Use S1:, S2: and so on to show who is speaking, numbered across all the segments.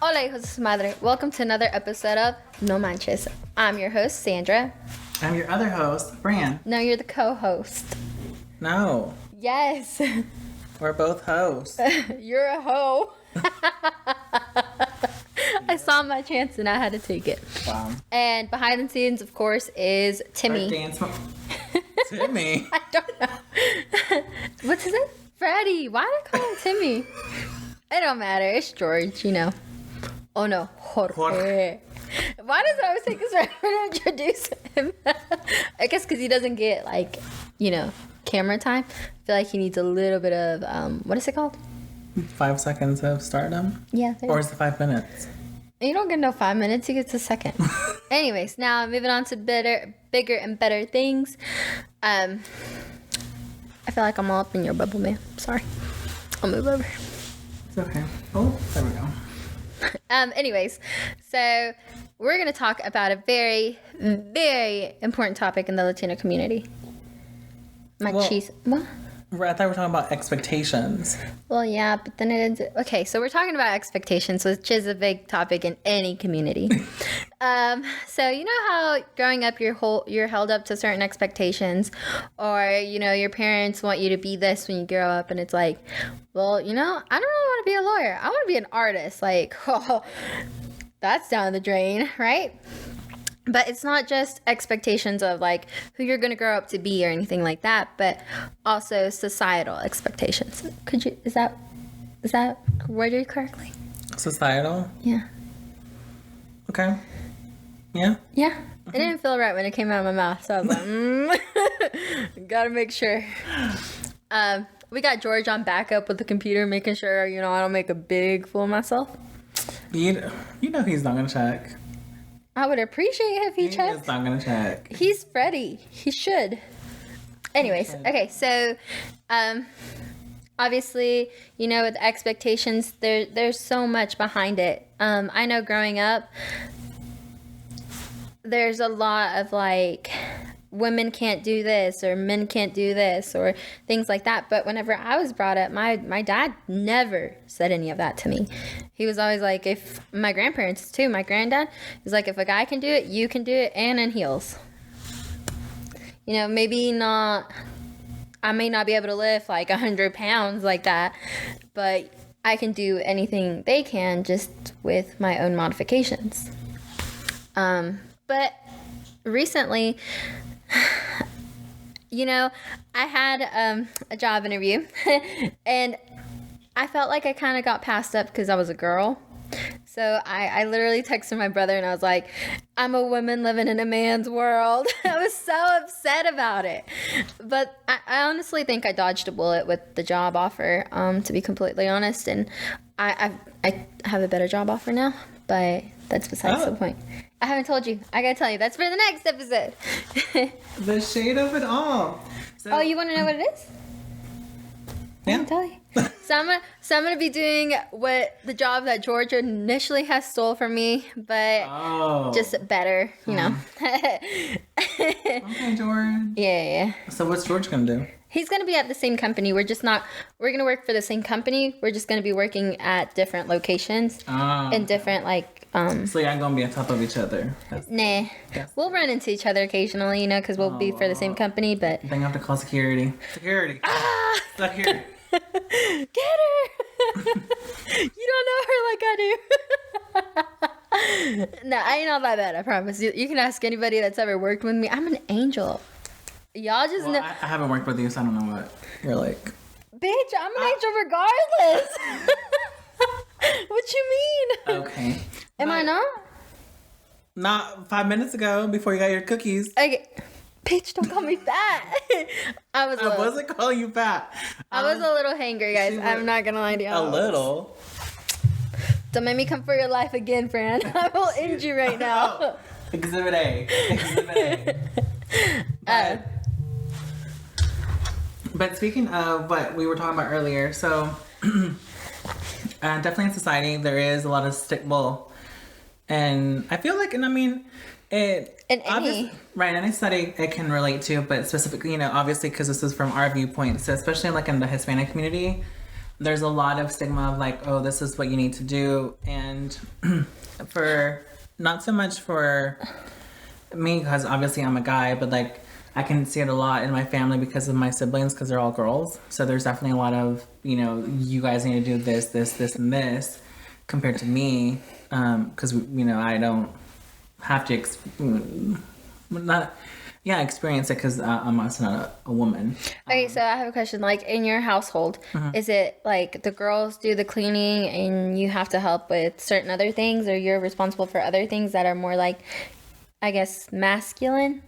S1: Hola, hijos de su madre. Welcome to another episode of No Manches. I'm your host, Sandra.
S2: I'm your other host, Fran.
S1: No, you're the co-host.
S2: No.
S1: Yes.
S2: We're both hosts.
S1: You're a hoe. I saw my chance and I had to take it.
S2: Wow.
S1: And behind the scenes, of course, is Timmy.
S2: Timmy?
S1: I don't know. What's his name? Freddie. Why did I call him Timmy? It don't matter. It's George, you know. Oh no, Jorge. Why does it always take us forever to introduce him? I guess because he doesn't get, like, you know, camera time. I feel like he needs a little bit of, what is it called?
S2: 5 seconds of stardom?
S1: Yeah.
S2: Or is it 5 minutes?
S1: You don't get no 5 minutes, you get a second. Anyways, now moving on to bigger and better things. I feel like I'm all up in your bubble, man. Sorry. I'll move over.
S2: It's okay. Oh, there we go.
S1: Anyways, so we're going to talk about a very, very important topic in the Latino community. Machismo. What?
S2: I thought we were talking about expectations.
S1: Well, yeah, but then it ends. Okay, so we're talking about expectations, which is a big topic in any community. So you know how growing up you're held up to certain expectations, or you know your parents want you to be this when you grow up, and it's like, well, you know, I don't really want to be a lawyer. I want to be an artist. Like, oh, that's down the drain, right? But it's not just expectations of like who you're going to grow up to be or anything like that, but also societal expectations. Is that worded correctly?
S2: Societal?
S1: Yeah.
S2: Okay. Yeah?
S1: Yeah. It didn't feel right when it came out of my mouth, so I was like, gotta make sure. We got George on backup with the computer, making sure, you know, I don't make a big fool of myself.
S2: You know he's not going to check.
S1: I would appreciate if he checked.
S2: He's not going to check.
S1: He's Freddie. He should. Anyways, okay, so obviously, you know, with expectations, there's so much behind it. I know growing up, there's a lot of like, women can't do this or men can't do this or things like that. But whenever I was brought up, my dad never said any of that to me. He was always like, if my grandparents too, my granddad was like, if a guy can do it, you can do it, and in heels. You know, maybe not, I may not be able to lift like 100 pounds like that, but I can do anything they can just with my own modifications. But recently, you know, I had a job interview and I felt like I kind of got passed up because I was a girl. So I literally texted my brother and I was like, I'm a woman living in a man's world. I was so upset about it. But I honestly think I dodged a bullet with the job offer, to be completely honest. And I have a better job offer now, but that's besides the point. I haven't told you. I gotta tell you. That's for the next episode.
S2: The shade of it all. So,
S1: oh, you want to know what it is?
S2: Yeah.
S1: I can tell you. So I'm gonna be doing what the job that George initially has stole from me, but just better, you know.
S2: Okay, George.
S1: Yeah.
S2: So what's George gonna do?
S1: He's gonna be at the same company. We're gonna work for the same company. We're just gonna be working at different locations in different
S2: So y'all gonna be on top of each other?
S1: Nah. We'll run into each other occasionally, you know, because we'll be for the same company, but...
S2: Then I have to call security. Security!
S1: Ah!
S2: Security!
S1: Get her! You don't know her like I do. No, I ain't all that bad, I promise. You can ask anybody that's ever worked with me. I'm an angel. Y'all just know...
S2: I haven't worked with you, so I don't know what you're like.
S1: Bitch, I'm an angel regardless. What you mean?
S2: Okay.
S1: Am I not?
S2: Not 5 minutes ago, before you got your cookies.
S1: Okay. Bitch, don't call me fat. I
S2: wasn't calling you fat.
S1: I was a little hangry, guys. I'm not gonna lie to you.
S2: A little?
S1: Don't make me come for your life again, Fran. I will end you right now.
S2: Exhibit A. Exhibit A. But speaking of what we were talking about earlier, so definitely in society there is a lot of and I feel like, and I mean, it
S1: in any
S2: right, any study it can relate to, but specifically, obviously because this is from our viewpoint, so especially like in the Hispanic community, there's a lot of stigma of like, oh, this is what you need to do, and for not so much for me because obviously I'm a guy, but like I can see it a lot in my family because of my siblings because they're all girls. So there's definitely a lot of you guys need to do this, and this compared to me because I don't have to experience it because I'm also not a woman.
S1: Okay, so I have a question. Like in your household, is it like the girls do the cleaning and you have to help with certain other things, or you're responsible for other things that are more like, I guess, masculine?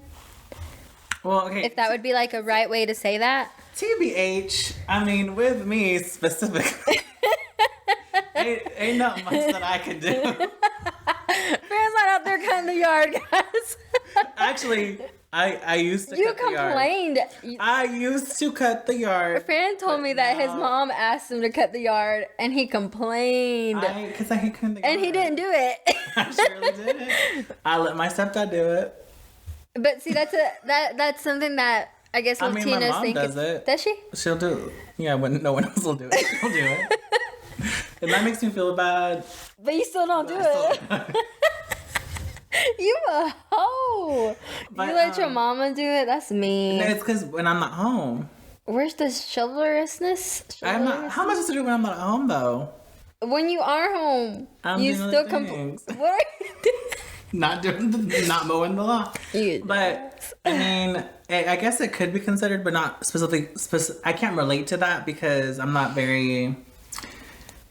S2: Well, okay.
S1: If that would be like a right way to say that.
S2: TBH, I mean, with me specifically, ain't not much that I can do.
S1: Fran's not out there cutting the yard, guys.
S2: Actually, I used to cut the yard.
S1: You complained.
S2: I used to cut the yard.
S1: Fran told me that his mom asked him to cut the yard, and he complained.
S2: Because I hate cutting the yard.
S1: And he didn't do it.
S2: I surely didn't. I let my stepdad do it.
S1: But see, that's something that I guess Latinos
S2: my mom
S1: think.
S2: does it.
S1: Does she?
S2: She'll do it. Yeah, when no one else will do it, she'll do it. And that makes me feel bad.
S1: But you still don't do it. You a hoe. But, you let your mama do it? That's mean.
S2: It's because when I'm not home.
S1: Where's the chivalrousness?
S2: How am I supposed to do when I'm not home, though?
S1: When you are home, you still complain. What are you doing?
S2: Not mowing the lawn. But I mean, I guess it could be considered, but not specifically. I can't relate to that because I'm not very.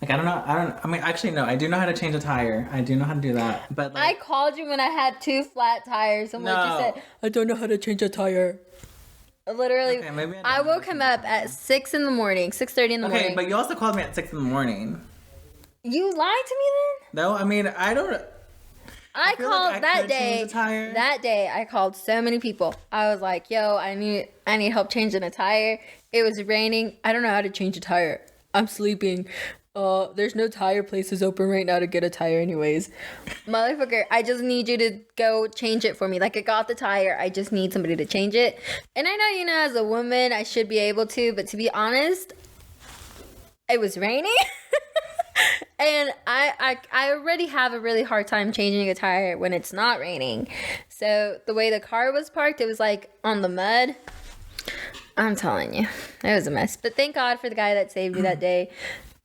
S2: Like, I don't know. I mean, actually, no. I do know how to change a tire. I do know how to do that. But like,
S1: I called you when I had 2 flat tires, and what you said, I don't know how to change a tire. Literally, okay, maybe I woke him up at 6 in the morning, 6:30 in the morning.
S2: Okay, but you also called me at 6 in the morning. You
S1: lied to me then?
S2: No, I mean, I don't.
S1: I called like that day. That day, I called so many people. I was like, "Yo, I need help changing a tire." It was raining. I don't know how to change a tire. I'm sleeping. There's no tire places open right now to get a tire anyways. Motherfucker, I just need you to go change it for me. Like, I got the tire. I just need somebody to change it. And I know, as a woman, I should be able to. But to be honest, it was raining. And I already have a really hard time changing a tire when it's not raining. So the way the car was parked, it was like on the mud. I'm telling you, it was a mess. But thank God for the guy that saved me that day.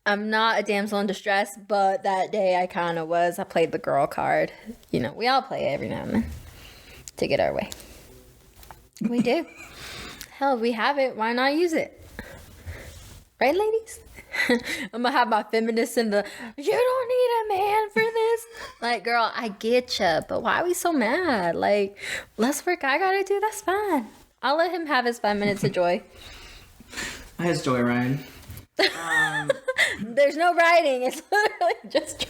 S1: I'm not a damsel in distress, but that day I kind of was. I played the girl card. We all play it every now and then to get our way. We do. Hell, we have it. Why not use it? Right, ladies? I'm gonna have my feminists in the, you don't need a man for this. Like, girl, I get ya, but why are we so mad? Like, less work I gotta do, that's fine. I'll let him have his 5 minutes of joy.
S2: His joy ride.
S1: There's no riding. It's literally just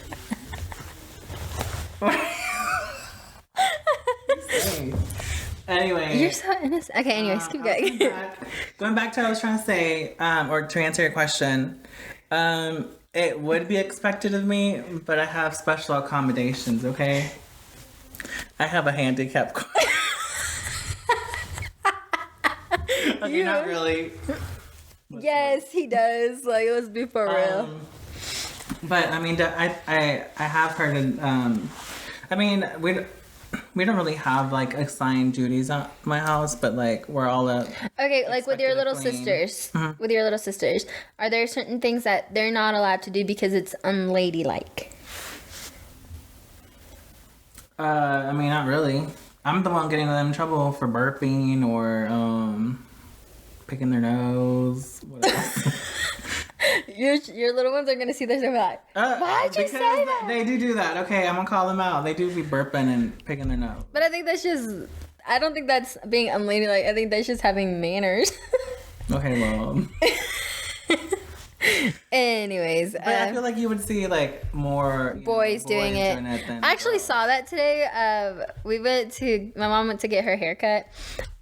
S2: Anyway.
S1: You're so innocent. Okay, anyways, keep going.
S2: Going back to what I was trying to say, or to answer your question, it would be expected of me, but I have special accommodations, okay? I have a handicap car. Okay, not really.
S1: Yes, he does. Like, let's be for real.
S2: But I mean, I have heard. I mean, we don't really have like assigned duties at my house, but like we're all
S1: okay. Like with your little sisters, are there certain things that they're not allowed to do because it's unladylike?
S2: I mean, not really. I'm the one getting them in trouble for burping or picking their nose. What else?
S1: Your little ones are gonna see this and be like, why'd you say that?
S2: They do that. Okay, I'm gonna call them out. They do be burping and picking their nose.
S1: But I think I don't think that's being unladylike. I think that's just having manners.
S2: Okay, well.
S1: Anyways,
S2: But I feel like you would see like more
S1: boys doing it.
S2: than
S1: I actually
S2: girls.
S1: saw that today. My mom went to get her haircut,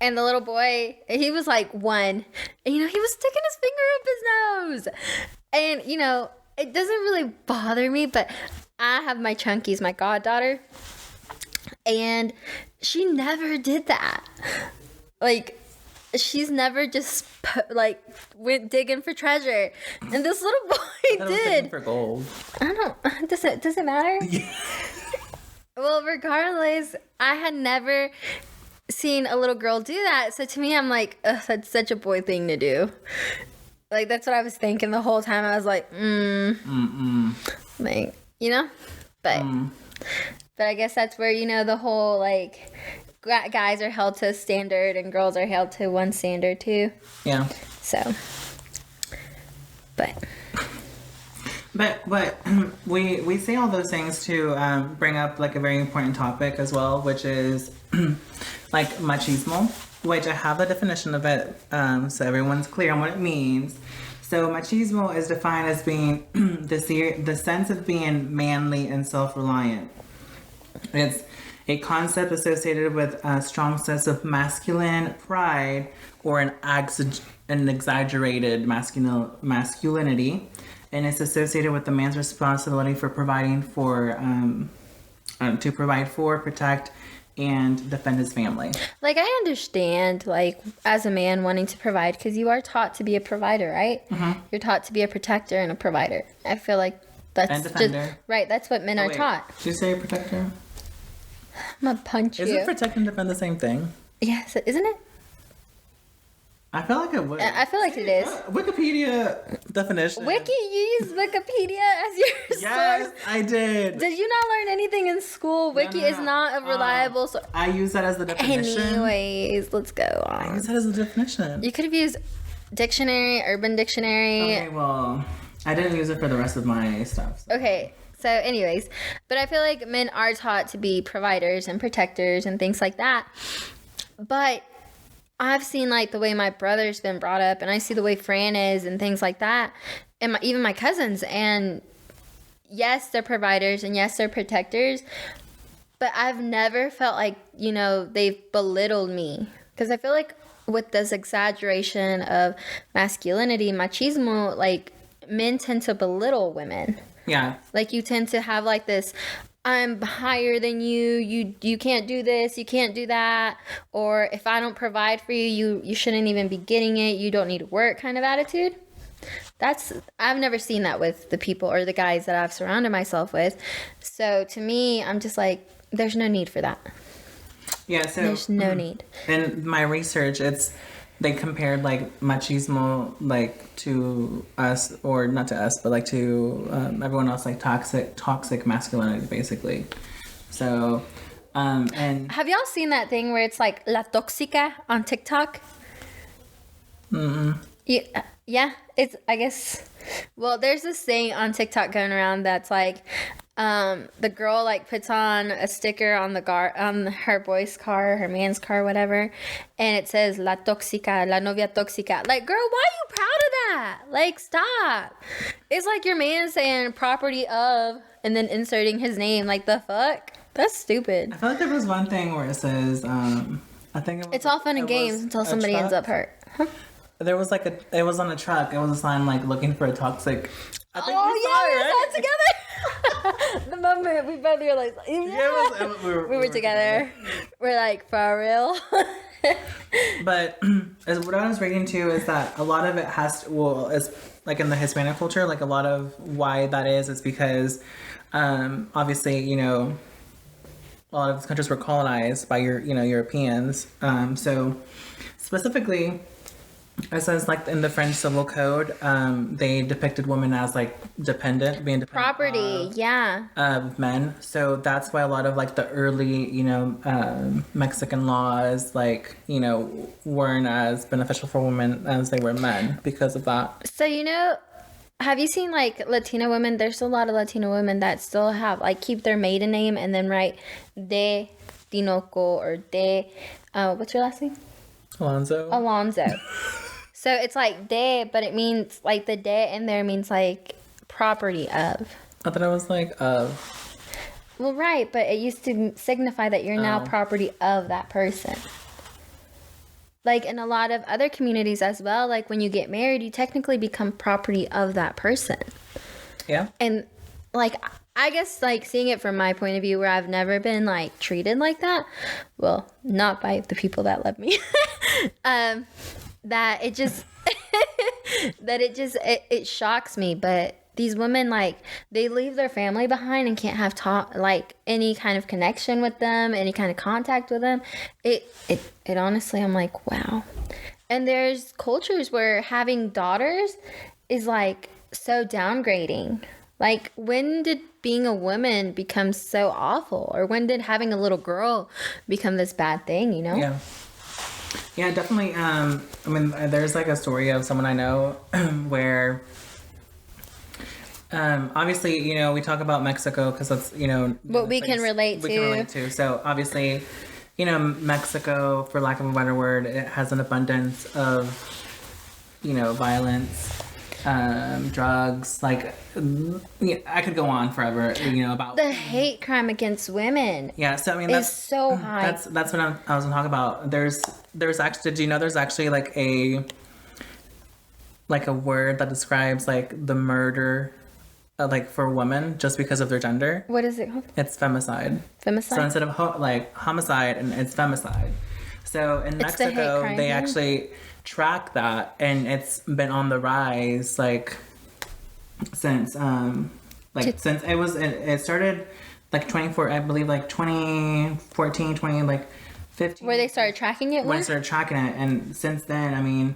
S1: and the little boy, he was like 1, and he was sticking his finger up his nose, and it doesn't really bother me, but I have my Chunkies, my goddaughter, and she never did that. Like, she's never just went digging for treasure, and this little boy did.
S2: For gold.
S1: I don't. Does it matter?
S2: Yeah.
S1: Well, regardless, I had never seen a little girl do that. So to me, I'm like, ugh, that's such a boy thing to do. Like, that's what I was thinking the whole time. I was like, like, but I guess that's where the whole like guys are held to a standard and girls are held to one standard too.
S2: Yeah.
S1: So, but
S2: we say all those things to bring up like a very important topic as well, which is like machismo, which I have the definition of it, so everyone's clear on what it means. So machismo is defined as being the sense of being manly and self-reliant. It's a concept associated with a strong sense of masculine pride or an exaggerated masculinity, and it's associated with the man's responsibility for providing to provide for, protect, and defend his family.
S1: Like, I understand, like, as a man wanting to provide, because you are taught to be a provider, right? Mm-hmm. You're taught to be a protector and a provider. I feel like that's
S2: and defender.
S1: Right, that's what men are taught.
S2: Did you say protector?
S1: I'm gonna punch you.
S2: Isn't protect and defend the same thing?
S1: Yes, isn't it?
S2: I feel like it would.
S1: I feel like it is.
S2: Wikipedia definition.
S1: You use Wikipedia as your
S2: Yes,
S1: source?
S2: I did.
S1: Did you not learn anything in school? Wiki is not a reliable source.
S2: I use that as the definition.
S1: Anyways, let's go on.
S2: I use that as the definition.
S1: You could have used dictionary, Urban Dictionary.
S2: Okay, well, I didn't use it for the rest of my stuff. So.
S1: Okay. So anyways, but I feel like men are taught to be providers and protectors and things like that. But I've seen like the way my brother's been brought up, and I see the way Fran is and things like that, and even my cousins. And yes, they're providers, and yes, they're protectors, but I've never felt like, they've belittled me. Because I feel like with this exaggeration of masculinity, machismo, like, men tend to belittle women.
S2: Yeah.
S1: Like, you tend to have like this, I'm higher than you can't do this, you can't do that, or if I don't provide for you, you shouldn't even be getting it, you don't need to work kind of attitude. I've never seen that with the people or the guys that I've surrounded myself with. So to me, I'm just like, there's no need for that.
S2: Yeah, so
S1: there's no need.
S2: In my research, they compared like machismo like to us, or not to us, but like to everyone else, like toxic masculinity basically. So and
S1: have y'all seen that thing where it's like la toxica on TikTok? Yeah, it's, I guess, well, there's this thing on TikTok going around that's like, the girl like puts on a sticker on on her boy's car, her man's car, whatever, and it says la toxica, la novia toxica. Like, girl, why are you proud of that? Like, stop. It's like your man saying property of and then inserting his name. Like, the fuck? That's stupid.
S2: I feel like there was one thing where it says, I think
S1: it's all fun and games until somebody ends up hurt. Huh?
S2: There was like it was on a truck. It was a sign like looking for a toxic.
S1: We were together. The moment we both realized, we were together. We're like, for real.
S2: But as what I was reading too is that a lot of it it's like in the Hispanic culture, like a lot of why that is because obviously, a lot of these countries were colonized by Europeans. So specifically, it says like in the French Civil Code, they depicted women as like being dependent
S1: property,
S2: of men. So that's why a lot of like the early, Mexican laws, like, weren't as beneficial for women as they were men because of that.
S1: So, have you seen like Latina women? There's a lot of Latina women that still have like keep their maiden name and then write de Tinoco or de, what's your last name?
S2: Alonzo.
S1: So So it's like de, but it means like the de in there means like property of.
S2: I thought it was like of.
S1: Well, right, but it used to signify that you're now property of that person. Like in a lot of other communities as well, like when you get married, you technically become property of that person.
S2: Yeah.
S1: And like, I guess like seeing it from my point of view where I've never been like treated like that. Well, not by the people that love me. That it just, it shocks me. But these women, like, they leave their family behind and can't have like any kind of connection with them, any kind of contact with them. It honestly, I'm like, wow. And there's cultures where having daughters is like so downgrading. Like, when did being a woman become so awful? Or when did having a little girl become this bad thing, you know?
S2: Yeah. Yeah, definitely. I mean, there's like a story of someone I know where, obviously, you know, we talk about Mexico because that's, you know,
S1: what we can relate to.
S2: So obviously, you know, Mexico, for lack of a better word, it has an abundance of, you know, violence, drugs. Like, yeah, I could go on forever, you know, about
S1: the hate crime against women.
S2: Yeah, so I mean, that's
S1: so high.
S2: That's what I was gonna talk about. There's actually, did you know there's actually like a word that describes like the murder, like for a woman just because of their gender?
S1: What is it called?
S2: It's femicide.
S1: Femicide?
S2: So instead of homicide, and it's femicide. So in Mexico, they actually track that, and it's been on the rise like since since it started like 2014 like 15,
S1: where they started tracking it.
S2: When they started tracking it, and since then, I mean,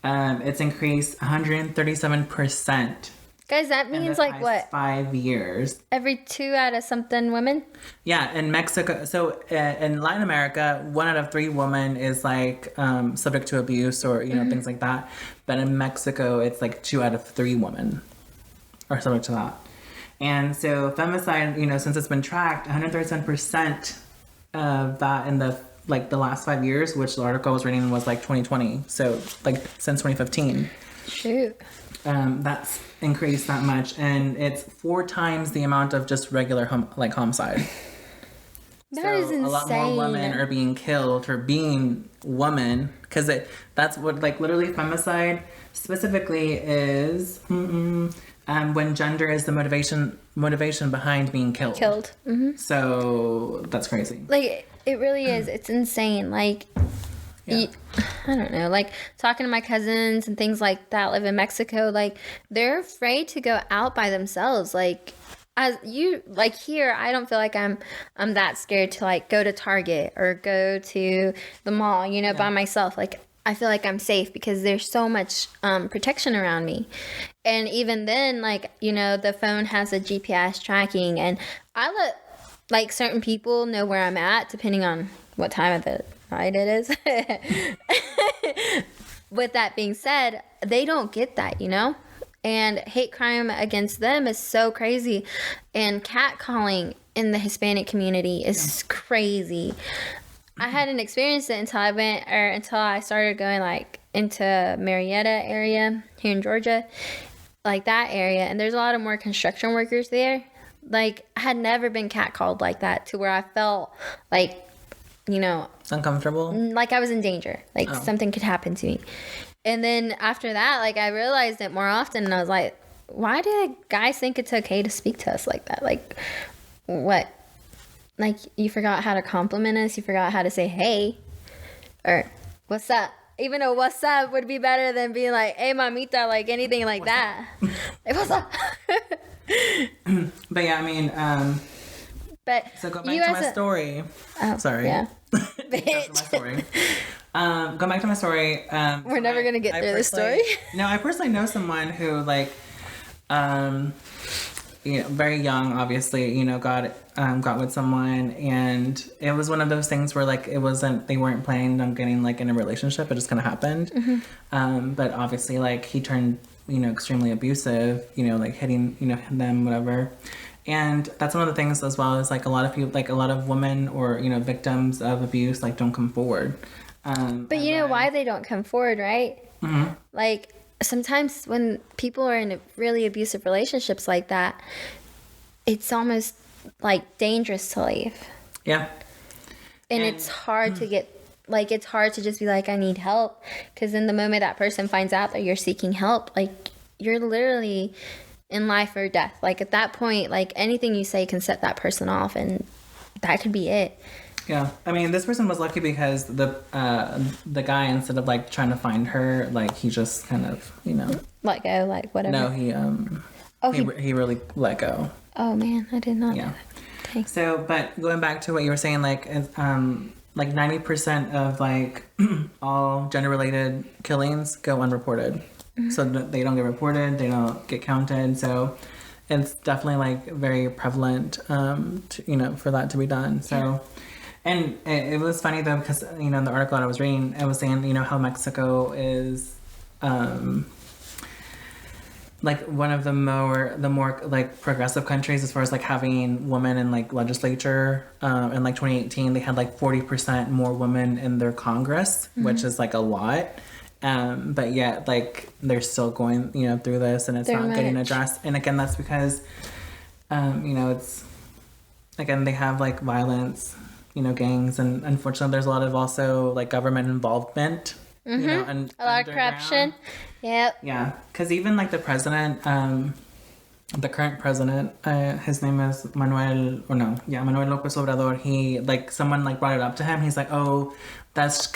S2: it's increased 137%.
S1: Guys, that means like what?
S2: 5 years.
S1: Every 2 out of something women?
S2: Yeah, in Mexico. So in Latin America, 1 out of 3 women is like subject to abuse or, you know, things like that. But in Mexico, it's like 2 out of 3 women are subject to that. And so femicide, you know, since it's been tracked, 137% of that in the last 5 years, which the article I was reading was like 2020. So like since 2015.
S1: Shoot.
S2: That's increased that much, and it's 4 times the amount of just regular homicide.
S1: That is insane.
S2: A lot more women are being killed for being women, because that's what, like, literally femicide specifically is when gender is the motivation behind being killed.
S1: Mm-hmm.
S2: So that's crazy.
S1: Like, it really is. It's insane. Like, yeah. I don't know, like talking to my cousins and things like that live in Mexico, like they're afraid to go out by themselves. Like, as you, like here, I don't feel like I'm that scared to like go to Target or go to the mall, you know, by myself. Like, I feel like I'm safe because there's so much protection around me. And even then, like, you know, the phone has a GPS tracking, and I let like certain people know where I'm at depending on what time of the night it is. With that being said, they don't get that, you know? And hate crime against them is so crazy. And catcalling in the Hispanic community is crazy. I hadn't experienced it until I started going like into Marietta area here in Georgia, like that area. And there's a lot of more construction workers there. Like, I had never been catcalled like that to where I felt like, you know,
S2: uncomfortable,
S1: like I was in danger, like something could happen to me. And then after that, like, I realized it more often, and I was like, why do guys think it's okay to speak to us like that? Like, what? Like, you forgot how to compliment us, you forgot how to say hey, or what's up? Even though what's up would be better than being like, hey mamita, like anything like what's that. Like, what's up?
S2: But yeah, I mean,
S1: but
S2: so go back to my story.
S1: Oh,
S2: sorry.
S1: Yeah.
S2: Go back to my story.
S1: We're never gonna get through this story.
S2: No, I personally know someone who, like, you know, very young, obviously, you know, got with someone, and it was one of those things where, like, they weren't planning on getting like in a relationship. It just kind of happened. Mm-hmm. But obviously, like, he turned, you know, extremely abusive, you know, like hitting, you know, them, whatever. And that's one of the things as well, is like a lot of people, like a lot of women or, you know, victims of abuse, like, don't come forward.
S1: But you know why they don't come forward, right? Like, sometimes when people are in really abusive relationships like that, it's almost like dangerous to leave.
S2: Yeah.
S1: And it's hard to get, like, it's hard to just be like, I need help. Because in the moment that person finds out that you're seeking help, like, you're literally in life or death. Like, at that point, like, anything you say can set that person off, and that could be it.
S2: Yeah. I mean, this person was lucky because the guy, instead of, like, trying to find her, like, he just kind of, you know.
S1: Let go, like, whatever.
S2: No, he really let go.
S1: Oh, man, I did not know that. Okay.
S2: So, but going back to what you were saying, like 90% of, like, all gender-related killings go unreported. So they don't get reported, they don't get counted. So it's definitely, like, very prevalent, you know, for that to be done. So, and it was funny though, because, you know, in the article that I was reading, it was saying, you know, how Mexico is, like, one of the more like progressive countries as far as, like, having women in, like, legislature. In, like, 2018 they had, like, 40% more women in their Congress, which is, like, a lot. But yet, like, they're still going, you know, through this, and it's not getting addressed. And again, that's because, you know, it's, again, they have, like, violence, you know, gangs, and unfortunately there's a lot of also, like, government involvement, you know, and
S1: a lot of corruption. Yep.
S2: Yeah, because even, like, the president, the current president, his name is Manuel Lopez Obrador. He, like, someone, like, brought it up to him. He's like, oh, that's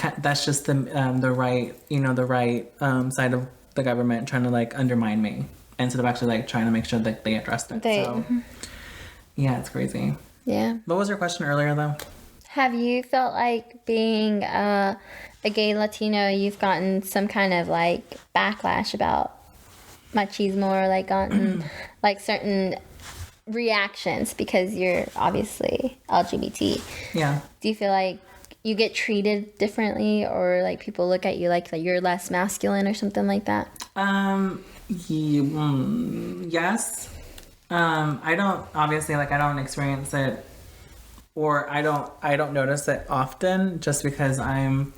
S2: just the right, you know, the right side of the government trying to, like, undermine me, instead of actually, like, trying to make sure that they addressed it. Yeah, it's crazy.
S1: Yeah.
S2: What was your question earlier, though?
S1: Have you felt like being a gay Latino, you've gotten some kind of, like, backlash about machismo, or, like, gotten like certain reactions because you're obviously LGBT?
S2: Yeah.
S1: Do you feel like you get treated differently, or, like, people look at you like you're less masculine or something like that?
S2: Yes. I don't, obviously, like, I don't experience it, or I don't notice it often, just because I'm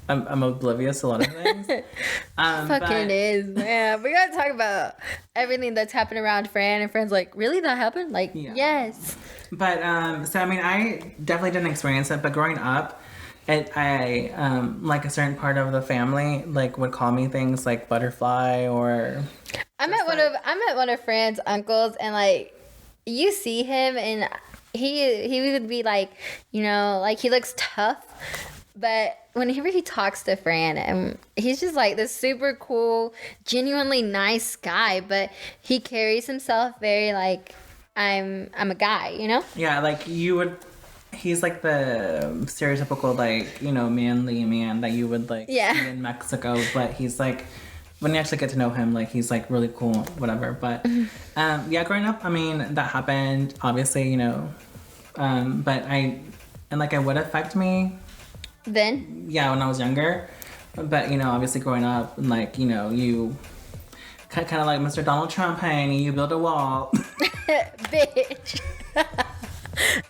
S2: oblivious to a lot of things.
S1: Fucking is, man. We gotta talk about everything that's happened around Fran, and Fran's like, really, that happened? Like, yes.
S2: But so I mean, I definitely didn't experience it, but growing up, I like, a certain part of the family, like, would call me things like butterfly, or
S1: I met one of Fran's uncles, and, like, you see him, and he would be like, you know, like, he looks tough, but whenever he talks to Fran, and he's just, like, this super cool, genuinely nice guy, but he carries himself very, like, I'm a guy, you know?
S2: Yeah, like, he's, like, the stereotypical, like, you know, manly man that you would, like, see in Mexico, but he's, like, when you actually get to know him, like, he's, like, really cool, whatever. But yeah, growing up, I mean, that happened, obviously, you know, but it would affect me
S1: then,
S2: when I was younger, but, you know, obviously growing up, like, you know, you kind of like Mr. Donald Trump, honey, you build a wall.
S1: bitch.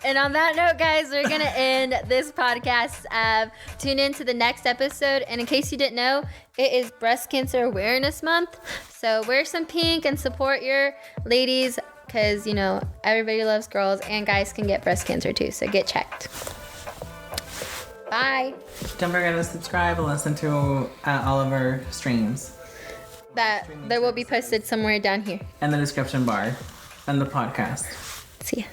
S1: And on that note, guys, we're gonna end this podcast. Tune in to the next episode, and in case you didn't know, it is Breast Cancer Awareness Month, so wear some pink and support your ladies, because, you know, everybody loves girls, and guys can get breast cancer too, so get checked. Bye.
S2: Don't forget to subscribe and listen to all of our streams.
S1: That there will be posted somewhere down here
S2: In the description bar and the podcast.
S1: See ya.